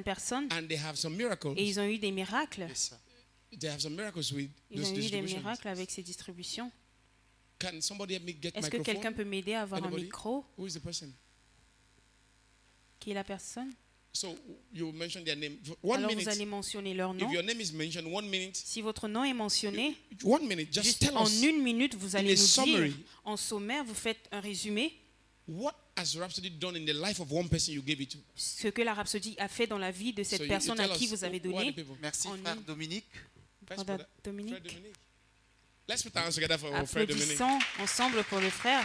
personnes and they have some miracles. et ils ont eu des miracles. They have some miracles with Ils those ont eu des distributions. miracles avec ces distributions. Can somebody help me get Est-ce que microphone? quelqu'un peut m'aider à avoir un Anybody? micro? Who is the person? Qui est la personne? So you mention their name. 1 Alors minute. vous allez mentionner leur nom. If your name is mentioned, 1 minute. Si votre nom est mentionné, 1 minute. Just juste tell en us 1 minute, vous allez a nous summary. dire, en sommaire, vous faites un résumé, what has Rhapsody done in the life of one person you gave it to. ce que la Rhapsodie a fait dans la vie de cette So personne you à qui tell us vous avez who are donné. the people. Merci En frère une- Dominique. First, Brother Fred Dominique. Dominic. Let's put our hands together for Fred Dominic. Applaudissons ensemble pour le frère.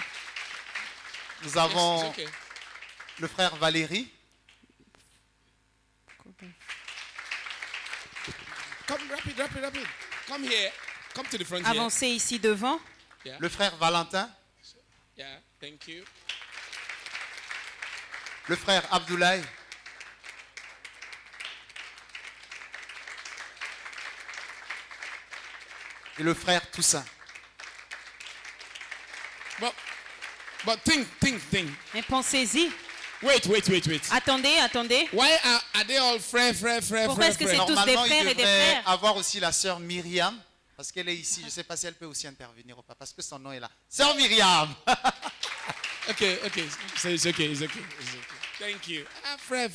Nous Yes, avons it's okay. le frère Valérie. Come rapid. Come here. Come to the front here. Avancez ici devant. Yeah. Le frère Valentin. Yeah. Thank you. Le frère Abdoulaye. Et le frère Toussaint. But think. Mais pensez-y. Wait. Attendez. Why are they all frère? Pourquoi est-ce que c'est tous des Normalement, frères il et des devrait frères? avoir aussi la sœur Myriam. Parce qu'elle est ici. Je ne sais pas si elle peut aussi intervenir ou pas. Parce que son nom est là. Sœur Myriam. Okay. So it's okay. Thank you. Frère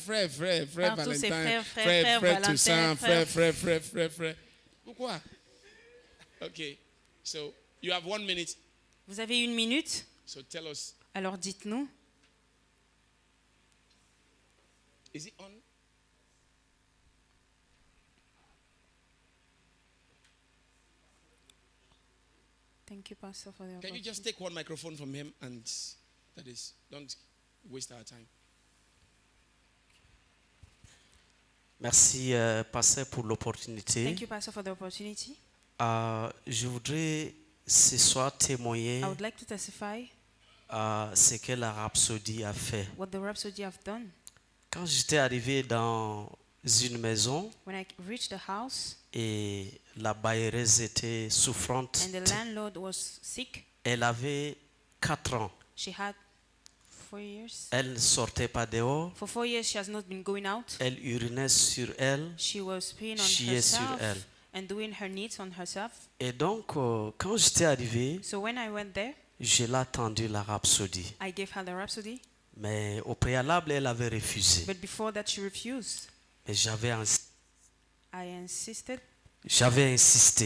Partout, c'est Valentin. frère Valentin, Toussaint, frère. frère. Pourquoi? Okay. So you have 1 minute. Vous avez 1 minute, So tell us. alors dites-nous. Is it on? Thank you, Pastor, for the Can you just take one microphone from him and that is, don't waste our time. Merci, Pasteur, pour l'opportunité. Thank you, Pastor, for the opportunity. Je voudrais ce soir témoigner I would like to testify ce que la Rhapsodie a fait. what the Rhapsody have done. Quand j'étais arrivé dans une maison When I reached the house et la bailleuse était souffrante, and the landlord was sick, elle avait 4 ans. she had 4 years. Elle ne sortait pas dehors, For 4 years, she has not been going out. elle urinait sur elle. She was peeing on Chiait sur herself elle. and doing her needs on herself. Et donc, quand j'étais arrivé, So when I went there, je l'ai attendu la Rhapsodie. I gave her the Rhapsody, Mais au préalable, elle avait refusé. but before that, she refused. Mais j'avais insisté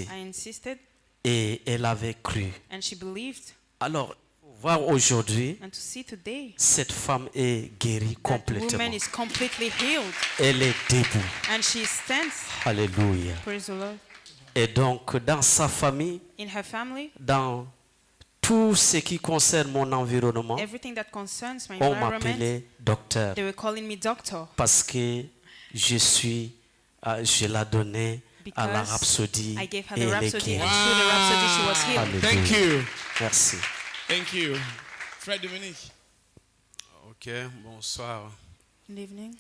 I insisted, et elle avait cru. and she believed. Alors, faut voir aujourd'hui, And to see today, cette femme est guérie that complètement. woman is completely healed, Elle est debout. and she stands. Alléluia. Praise the Lord. Et donc, dans sa famille, In her family, dans tout ce qui concerne mon environnement, everything that concerns my on environment, m'appelait docteur they were calling me doctor parce que je l'ai donné à la because Rhapsodie I gave her et the elle est Rhapsody, and guérie. through the Rhapsody, she was healed. Alléluia. Thank you. Merci. Thank you. Fred Dominic. Ok, bonsoir. Good evening.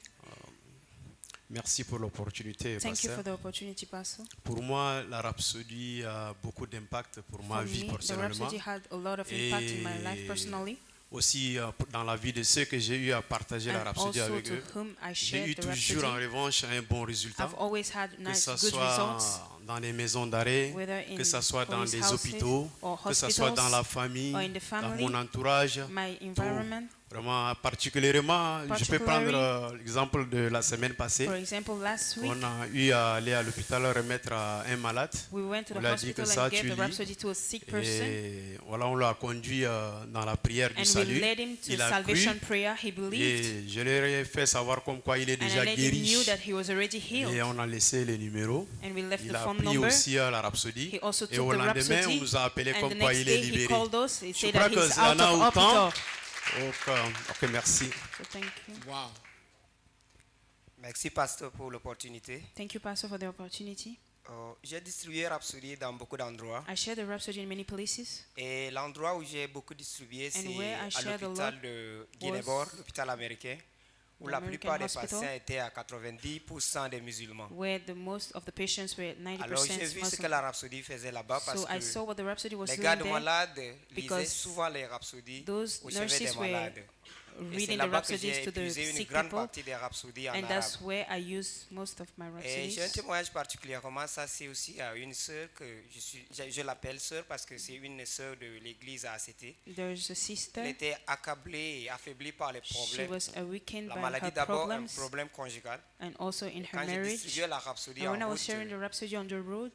Merci pour l'opportunité, Thank you Pasteur. for the opportunity, Pastor. Pour moi, la Rhapsodie a beaucoup d'impact pour ma For vie me, the personnellement. Rhapsody had a lot of impact in my life Et personally, aussi dans la vie de ceux que j'ai eu à partager la and Rhapsodie also avec to eux. whom I J'ai shared eu the toujours en Rhapsody. revanche un bon résultat. I've always had Que nice, ce good soit results, dans les maisons d'arrêt, whether in que ce soit dans police les houses hôpitaux, or que ce soit dans hospitals, la famille, or in the dans family, mon entourage. my environment. Vraiment, particulièrement, je peux prendre l'exemple de la semaine passée. For example, last week, On a eu à aller à l'hôpital remettre à un malade. we went to On the l'a dit que hospital ça, and gave tu the lis. Rhapsody to a sick person, Et voilà, on l'a conduit dans la prière du and we salut. led him to Il a salvation cru prayer. He believed, et je lui ai fait savoir comme quoi il est and I déjà let him guéri. knew that he was already Et healed. on a laissé les numéros. And we left Il the a phone pris number. aussi la Rhapsodie. He also Et took au the lendemain, on Rhapsody, nous a appelé and comme the quoi next il est day he libéré. called us. He Je said crois that que he's ça out en a of autant. hospital. Ok, merci. So thank you. Wow. Merci, Pasteur, pour l'opportunité. Thank you, Pastor, for the opportunity. J'ai distribué Rhapsody dans beaucoup d'endroits. I shared the Rhapsody in many places, Et l'endroit où j'ai beaucoup distribué, c'est where I à shared a l'hôpital lot de Guinée-Bord, l'hôpital américain, où la American plupart des hospital. patients étaient à 90% des musulmans. where the most of the patients were 90% Alors j'ai vu ce que Muslim. la Rhapsody faisait là-bas parce So I saw que what the Rhapsody was les doing gardes there. malades lisaient because souvent les Rhapsodies those au chevet des nurses were malades. Et c'est reading the là-bas que rhapsodies j'ai to the épuisé une sick grande people, partie des rhapsodies en and arabe. that's where I use most of my Et j'ai un rhapsodies. témoignage particulièrement, ça c'est aussi à une sœur que je l'appelle sœur parce que c'est une sœur de l'église à ACT. There's a sister. Elle était accablée et affaiblie par les She problèmes. was weakened La by maladie her d'abord, un problems problème conjugal. and also in her Quand j'ai marriage. distribué la rhapsodie And when I en was route, sharing the rhapsody on the road,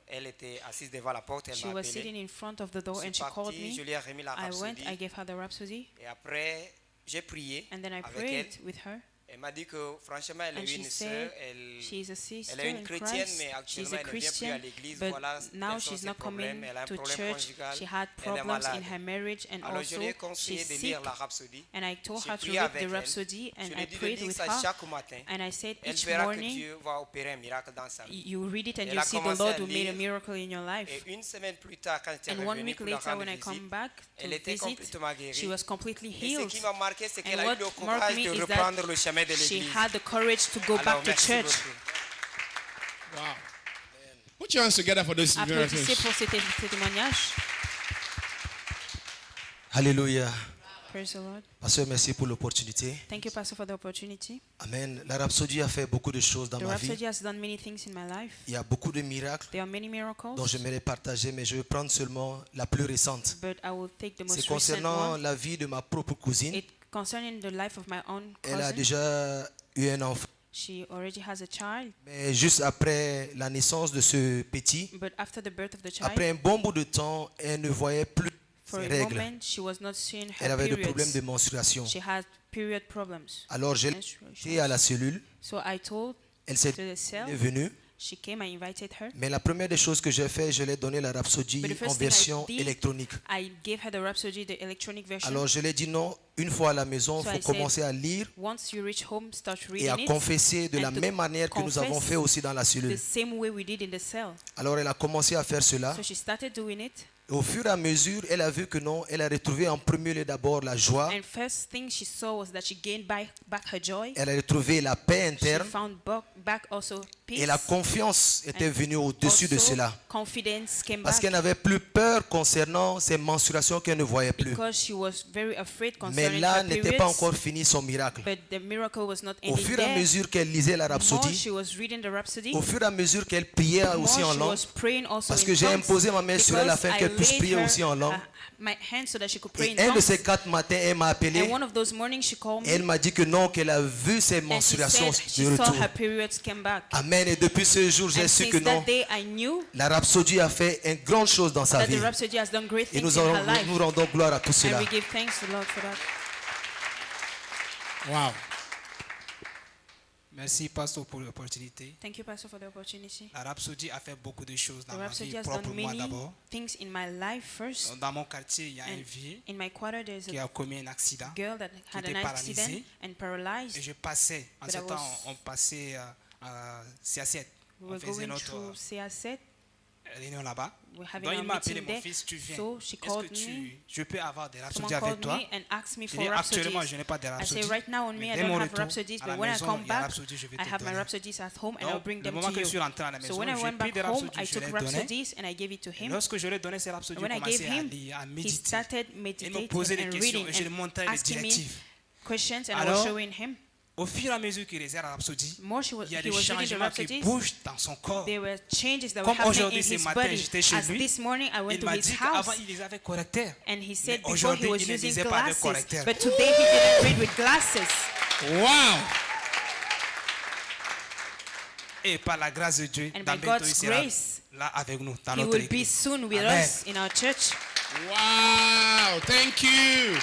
elle était assise devant la porte, elle she m'a was appelé. sitting in front of the door Je and suis she called parti, je me. lui ai remis la I went, rhapsodie I gave her the rhapsody, et après j'ai prié and then I avec prayed elle. with her. Elle m'a dit que franchement elle And est she une said sœur, she is a sister elle est une in chrétienne Christ. mais She's actuellement a elle ne vient plus à Christian, l'église. but Voilà now quels sont she's ses not problèmes. coming Elle a un to problème church. conjugal. She had Elle est problems in malade. her marriage, and Alors je lui ai also conseillé she's de sick. lire la rhapsodie. And I told J'ai her to prié read avec the elle. rhapsody, Je and lui I ai dit de prayed lire with ça her. chaque matin. And I said Elle each verra que morning, Dieu va opérer un miracle dans sa vie. you read it and Elle you a see the commencé Lord à will make a lire. miracle in your life. Et une semaine plus tard, quand j'étais And 1 revenu week pour la later, rendre when I visite, come back elle to était visit, complètement guérie. she was completely Et ce healed. qui m'a marqué, c'est qu'elle And a eu what le marked courage me de is reprendre that le chemin de she l'église. had the courage to go Alors, back to merci church. beaucoup. Wow. Put your hands together for those Applaudissez miracles. pour ces témoignages. Alléluia. Praise the Lord. Pasteur, merci pour l'opportunité. Thank you, Pastor, for the opportunity. Amen. La Rhapsodie a fait beaucoup de choses dans The ma vie. Rhapsody has done many things in my life. Il y a beaucoup de miracles There are many miracles, dont j'aimerais partager, mais je vais prendre seulement la plus récente. but I will take the most C'est recent concernant one. la vie de ma propre cousine. It concerning the life of my own Elle a cousin. déjà eu un enfant. She already has a child, Mais juste après la naissance de ce petit, but after the birth of the child, après un bon bout de temps, elle ne voyait plus for ses a règles. moment, she was not seeing Elle her avait des problèmes de periods. menstruation. She had period problems. Alors j'ai été à la cellule. So I told Elle s'est to the cell, venue. she came, I invited her. Mais la première des choses que j'ai fait, je lui ai donné la Rhapsodie But the en first thing I version did, électronique. I gave her the Rhapsody, the electronic version. Alors je lui ai dit non, une fois à la maison, il So faut I commencer à lire Once you reach home, start et à reading it confesser de and la to même manière que nous avons confess fait aussi dans la the cellule. same way we did in the cell. Alors elle a commencé à faire cela. So she started doing it. Et au fur et à mesure, elle a vu que non, elle a retrouvé en premier lieu d'abord la joie. And first thing she saw was that she gained back her joy. Elle a retrouvé la paix She interne found back also peace. et la confiance était And venue au-dessus de also cela. confidence came Parce back qu'elle n'avait plus peur concernant ses menstruations qu'elle ne voyait plus. because she was very afraid Mais concerning là her n'était pas periods. encore fini son miracle. But the miracle was not Au ending fur et à there. mesure qu'elle lisait la More Rhapsodie, she was reading the Rhapsody. au fur et à mesure qu'elle priait More aussi en she langue, was praying also parce in que j'ai tongues, imposé ma main sur elle because afin I qu'elle puisse laid prier her, aussi en langue. my hand so that she could pray Et in un de tongues. ces 4 matins, elle m'a appelé. And one of those mornings she called me. Elle m'a dit que non, qu'elle a vu ses And she menstruations said she de saw retour. her periods came back. Amen. Et depuis ce jour, j'ai And su since que non, that day, I knew la Rhapsodie a fait une grande chose dans sa that the vie. Rhapsody has done great Et things in her life. nous rendons gloire à tout And cela. we give thanks to the Lord for that. Wow. Merci, Pasteur, pour l'opportunité. Thank you, Pastor, for the opportunity. La Rhapsodie a fait beaucoup de choses The dans ma Rhapsody vie has propre, done moi many d'abord. things in my life first. Dans mon quartier, il y a un And vieux in my quarter, there's qui a a commis un accident. girl that had était an paralysée. accident and Et paralyzed. je passais, en But ce I temps, was- on passait à CA7. We On were faisait going notre through CA7. réunion là-bas. We're having Donc il our m'a appelé, meeting mon there. fils, tu viens. So she Est-ce called que me. je peux avoir des Someone rhapsodies avec called toi? me and asked me Je for dis, actuellement, je rhapsodies. n'ai pas de I say rhapsodies. right now on me Mais I dès don't mon have retour, rhapsodies, à la but when I maison, come il y a back, rhapsodies, je vais I te have my donner. rhapsodies at home and I'll Donc, bring le them moment to que je suis you. rentré à la maison, So when I j'ai went pris back des home, rhapsodies, I je took les ai donnés. rhapsodies and I gave it to Et him. lorsque je lui ai donné ces rhapsodies, When il I gave commençait à him, lire, à he méditer. started Il me meditating posait des and questions reading et je lui and montrais les asking me directives. questions and I Alors, was showing him. Au fur et à mesure qu'il lisait la rhapsodie, More il y a he des was reading the changements qui rhapsodies. bougent dans son corps. There were changes that were Comme happening aujourd'hui, in ce his matin, body. j'étais chez As lui, this morning I went il to m'a his dit qu'avant, house il lisait avec correcteur. and he said Mais before he aujourd'hui, was il ne using lisait pas avec glasses, correcteur. but today he didn't read with glasses. Wow. Et par la grâce de Dieu, And dans by bientôt, God's il sera grace, là avec nous, dans He notre will be église. soon with Amen. us in our church. Wow. Thank you.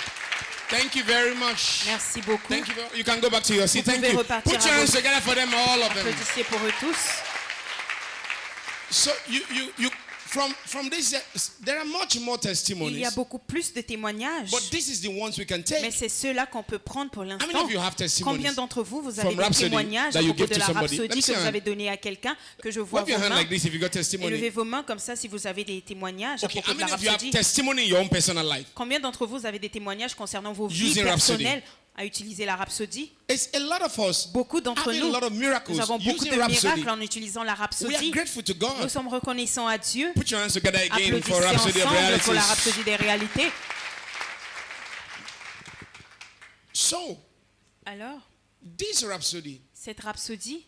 Thank you very much. Merci beaucoup. Thank you. You can go back to your seat. Vous Thank pouvez you. repartir Put à your hands vos- together for them, all of them. Applaudissez pour eux tous. So you from this, there are much more Il y a testimonies, beaucoup plus de témoignages, but this is the ones we can mais take. c'est ceux-là qu'on peut prendre pour How many l'instant. of you have testimonies? Combien d'entre vous, vous avez from des Rhapsody témoignages that à you propos give de to la somebody? Let me rhapsodie see que your vous hand. avez donné à quelqu'un, que je vois Wave your vos hand mains? like this if you got Et testimony. levez vos mains comme ça si vous avez des témoignages à Okay, propos how de la many of you have rhapsodie. testimony in your own personal life? Combien d'entre vous avez des témoignages concernant vos vies Using Rhapsody. personnelles à utiliser la rhapsodie? It's a lot of us Beaucoup d'entre having nous, a lot of miracles nous avons beaucoup using de Rhapsody. miracles en utilisant la We are rhapsodie. grateful to Nous God. sommes reconnaissants à Dieu. Put your hands together again Applaudissez for Rhapsody of ensemble pour la Realities. rhapsodie des réalités. So, Alors, this rhapsody cette rhapsodie